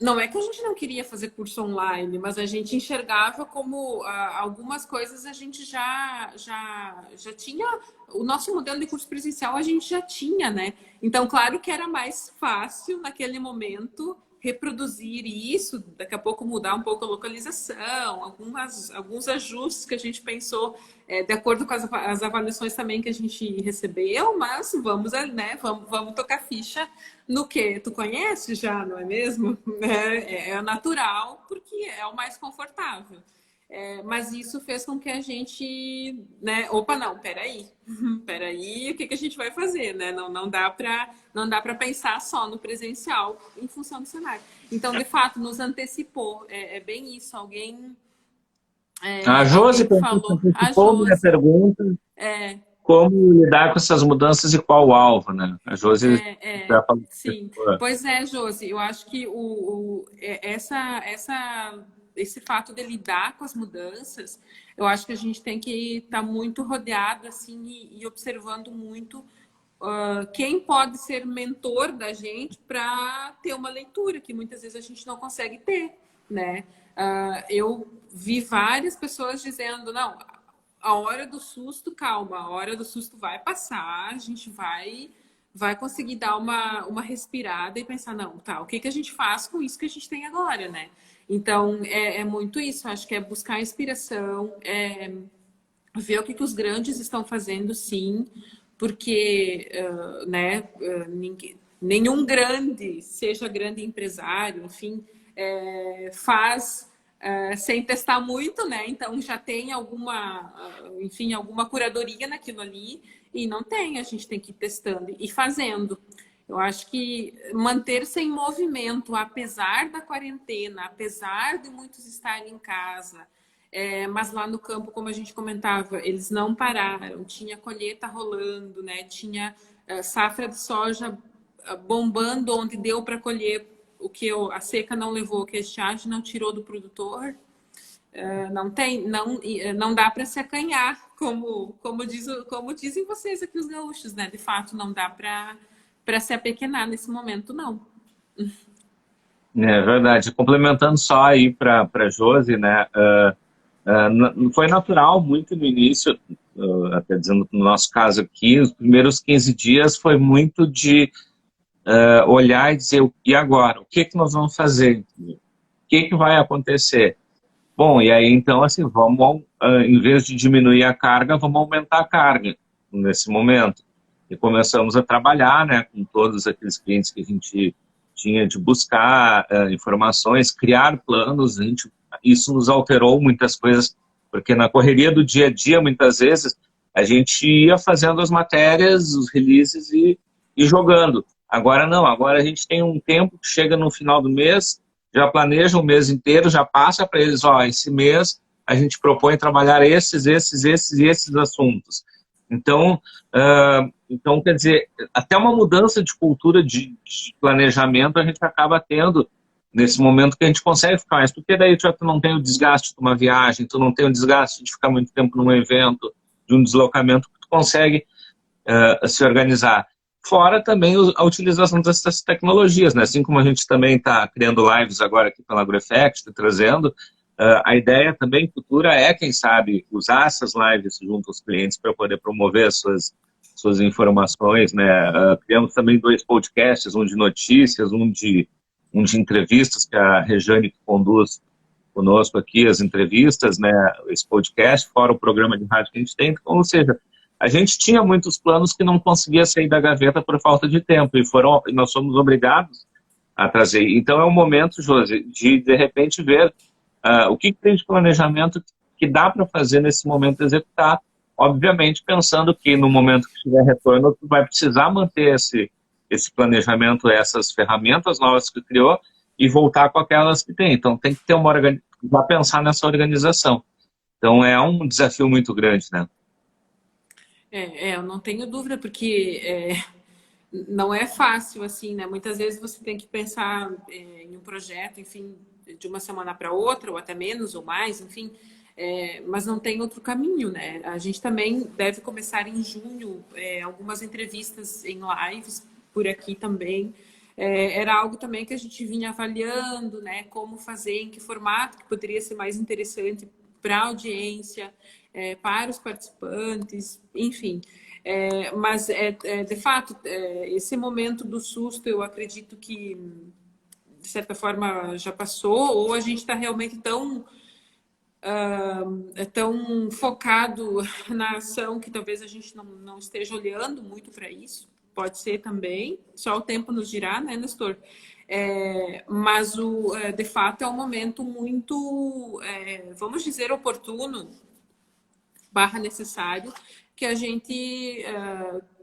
[SPEAKER 2] não é que a gente não queria fazer curso online, mas a gente enxergava como algumas coisas a gente já tinha, o nosso modelo de curso presencial a gente já tinha, né? Então, claro que era mais fácil naquele momento reproduzir isso, daqui a pouco mudar um pouco a localização, alguns ajustes que a gente pensou de acordo com as avaliações também que a gente recebeu, mas vamos, né, vamos tocar ficha no que tu conhece já, não é mesmo? É natural, porque é o mais confortável. Mas isso fez com que a gente, né? Opa, não, peraí, o que a gente vai fazer, né? Não dá para pensar só no presencial em função do cenário. Então, de fato, nos antecipou. É bem isso. Alguém
[SPEAKER 3] a Josi
[SPEAKER 2] falou.
[SPEAKER 3] antecipou minha pergunta. Como lidar com essas mudanças e qual o alvo, né? A Josi já falou.
[SPEAKER 2] Sim. Pois é, Josi. Eu acho que esse fato de lidar com as mudanças, eu acho que a gente tem que estar muito rodeado assim e observando muito quem pode ser mentor da gente para ter uma leitura que muitas vezes a gente não consegue ter, né? Eu vi várias pessoas dizendo, não, a hora do susto, calma, a hora do susto vai passar, a gente vai conseguir dar uma respirada e pensar, não, tá, o que a gente faz com isso que a gente tem agora, né? Então, é muito isso. Acho que é buscar inspiração, ver o que os grandes estão fazendo, sim, porque né, nenhum grande, seja grande empresário, enfim, faz sem testar muito, né? Então, já tem alguma curadoria naquilo ali, e não tem, a gente tem que ir testando e fazendo. Eu acho que manter-se em movimento, apesar da quarentena, apesar de muitos estarem em casa, mas lá no campo, como a gente comentava, eles não pararam, tinha colheita rolando, né? Tinha safra de soja bombando, onde deu para colher o que a seca não levou, que a estiagem não tirou do produtor. Não dá para se acanhar, como dizem vocês aqui os gaúchos, né? De fato, não dá para se apequenar nesse momento, não.
[SPEAKER 3] É verdade. Complementando só aí para Josi, né? Foi natural muito no início, até dizendo no nosso caso aqui, os primeiros 15 dias foi muito de olhar e dizer, e agora? O que nós vamos fazer? O que vai acontecer? Bom, e aí então, assim, vamos, em vez de diminuir a carga, vamos aumentar a carga nesse momento. E começamos a trabalhar, né, com todos aqueles clientes que a gente tinha de buscar informações, criar planos. Isso nos alterou muitas coisas, porque na correria do dia a dia, muitas vezes, a gente ia fazendo as matérias, os releases e jogando. Agora não, agora a gente tem um tempo que chega no final do mês, já planeja o mês inteiro, já passa para eles, esse mês a gente propõe trabalhar esses assuntos. Então, quer dizer, até uma mudança de cultura de planejamento a gente acaba tendo nesse momento que a gente consegue ficar mais, porque daí tu não tem o desgaste de uma viagem, tu não tem o desgaste de ficar muito tempo num evento, de um deslocamento, que tu consegue se organizar. Fora também a utilização dessas tecnologias, né? Assim como a gente também está criando lives agora aqui pela AgroEffect, trazendo, a ideia também futura é, quem sabe, usar essas lives junto aos clientes para poder promover as suas informações, né? Criamos também 2 podcasts, um de notícias, um de entrevistas, que a Rejane conduz conosco aqui, as entrevistas, né? Esse podcast, fora o programa de rádio que a gente tem. Então, ou seja, a gente tinha muitos planos que não conseguia sair da gaveta por falta de tempo, e nós somos obrigados a trazer. Então é um momento, Josi, de repente ver o que tem de planejamento que dá para fazer nesse momento, executar, obviamente pensando que no momento que tiver retorno, tu vai precisar manter esse planejamento, essas ferramentas novas que criou e voltar com aquelas que tem. Então tem que ter já pensar nessa organização. Então é um desafio muito grande, né?
[SPEAKER 2] Eu não tenho dúvida, porque não é fácil, assim, né? Muitas vezes você tem que pensar em um projeto, enfim, de uma semana para outra, ou até menos, ou mais, enfim, mas não tem outro caminho, né? A gente também deve começar em junho algumas entrevistas em lives por aqui também. Era algo também que a gente vinha avaliando, né? Como fazer, em que formato que poderia ser mais interessante para a audiência, para os participantes, enfim. Mas, de fato, esse momento do susto, eu acredito que, de certa forma, já passou, ou a gente está realmente tão focado na ação que talvez a gente não esteja olhando muito para isso. Pode ser também, só o tempo nos dirá, né, Nestor? Mas, de fato, é um momento muito, vamos dizer, oportuno, / necessário, que a gente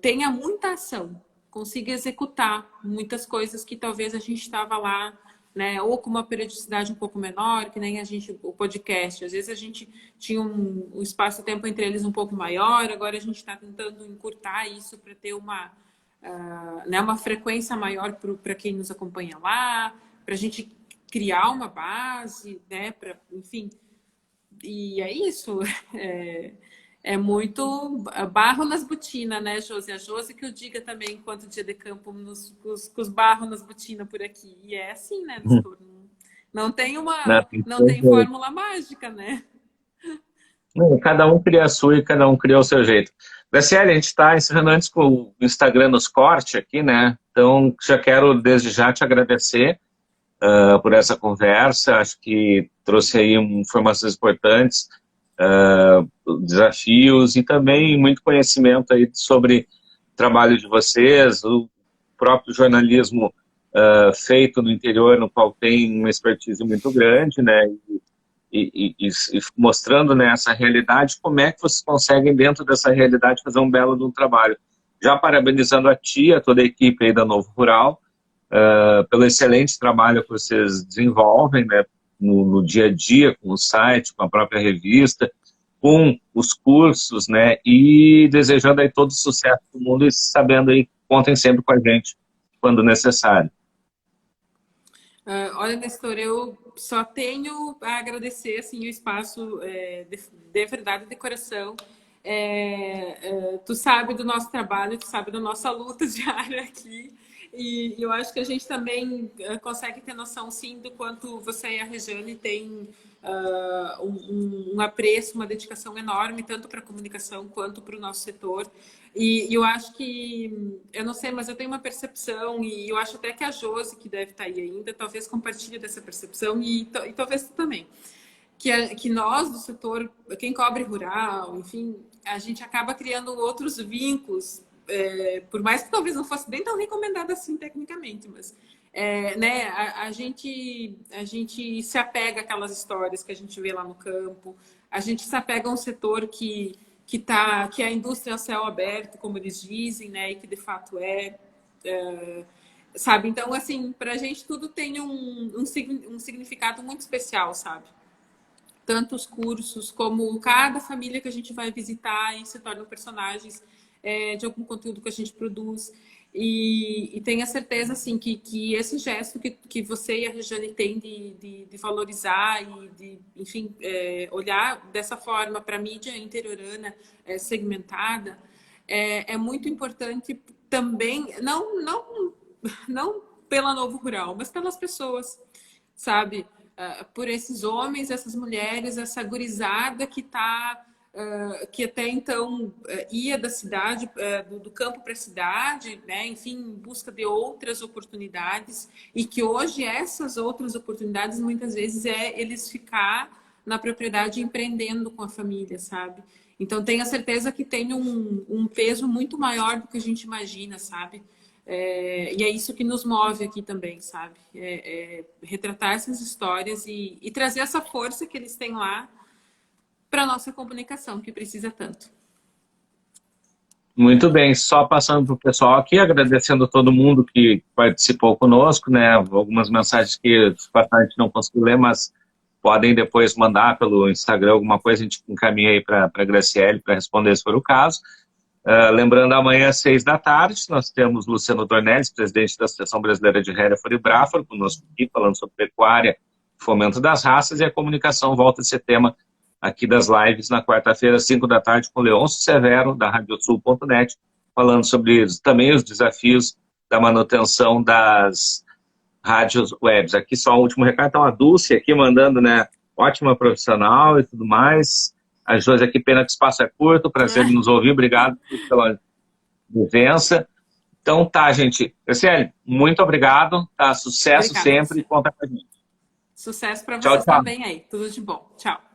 [SPEAKER 2] tenha muita ação, consiga executar muitas coisas que talvez a gente estava lá, né, ou com uma periodicidade um pouco menor, que nem o podcast. Às vezes a gente tinha um espaço-tempo entre eles um pouco maior, agora a gente está tentando encurtar isso para ter uma frequência maior para quem nos acompanha lá, para a gente criar uma base, né, enfim. E é isso. É muito barro nas botinas, né, Josi? A Josi que eu diga também, enquanto dia de campo, com os barros nas botinas por aqui. E é assim, né, Nestor? Não tem fórmula mágica, né?
[SPEAKER 3] Cada um cria a sua e cada um cria o seu jeito. Graciele, a gente está encerrando antes com o Instagram nos cortes aqui, né? Então, já quero desde já te agradecer por essa conversa. Acho que trouxe aí informações importantes, desafios e também muito conhecimento aí sobre o trabalho de vocês, o próprio jornalismo feito no interior, no qual tem uma expertise muito grande, né? E mostrando, né, essa realidade, como é que vocês conseguem, dentro dessa realidade, fazer um belo de um trabalho. já parabenizando a ti, a toda a equipe aí da Novo Rural, pelo excelente trabalho que vocês desenvolvem, né, no dia a dia, com o site, com a própria revista, com os cursos, né, e desejando aí todo o sucesso do mundo e sabendo aí, contem sempre com a gente quando necessário.
[SPEAKER 2] Olha, Nestor, eu só tenho a agradecer assim, o espaço de verdade de coração. Tu sabe do nosso trabalho, tu sabe da nossa luta diária aqui. E eu acho que a gente também consegue ter noção, sim, do quanto você e a Rejane têm um apreço, uma dedicação enorme, tanto para a comunicação quanto para o nosso setor. E eu acho que, eu não sei, mas eu tenho uma percepção, e eu acho até que a Josi, que deve estar aí ainda, talvez compartilhe dessa percepção, e talvez tu também. Que nós do setor, quem cobre rural, enfim, a gente acaba criando outros vínculos, por mais que talvez não fosse nem tão recomendado assim tecnicamente, mas né, a gente se apega àquelas histórias que a gente vê lá no campo, a gente se apega a um setor que é a indústria a céu aberto, como eles dizem, né, e que de fato sabe? Então, assim, para a gente tudo tem um significado muito especial, sabe? Tanto os cursos, como cada família que a gente vai visitar e se tornam personagens de algum conteúdo que a gente produz. E tenha certeza, assim, que esse gesto que você e a Rejane têm de valorizar e de, enfim, olhar dessa forma para a mídia interiorana segmentada é muito importante também, não pela Novo Rural, mas pelas pessoas, sabe? Por esses homens, essas mulheres, essa gurizada que até então ia da cidade, do campo para a cidade, né? Enfim, em busca de outras oportunidades, e que hoje essas outras oportunidades muitas vezes eles ficar na propriedade empreendendo com a família, sabe? Então tenha certeza que tem um peso muito maior do que a gente imagina, sabe? E é isso que nos move aqui também, sabe? Retratar essas histórias e trazer essa força que eles têm lá para a nossa comunicação, que precisa tanto.
[SPEAKER 3] Muito bem, só passando para o pessoal aqui, agradecendo a todo mundo que participou conosco, né? Algumas mensagens que a gente não conseguiu ler, mas podem depois mandar pelo Instagram alguma coisa, a gente encaminha aí para a Graciele para responder se for o caso. Lembrando, amanhã às 6h, nós temos Luciano Dornelles, presidente da Associação Brasileira de Hereford e Braford, conosco aqui, falando sobre pecuária, fomento das raças, e a comunicação volta a ser tema aqui das lives na quarta-feira, às 5h, com Leôncio Severo, da radiosul.net, falando sobre também os desafios da manutenção das rádios webs. Aqui só um último recado, então a Dulce aqui mandando, né, ótima profissional e tudo mais. A Josi aqui, pena que o espaço é curto, prazer em nos ouvir, obrigado pela presença. Então tá, gente. Graciele, muito obrigado, tá? Sucesso. Obrigada, sempre, conta com a gente.
[SPEAKER 2] Sucesso para vocês também aí, tudo de bom. Tchau.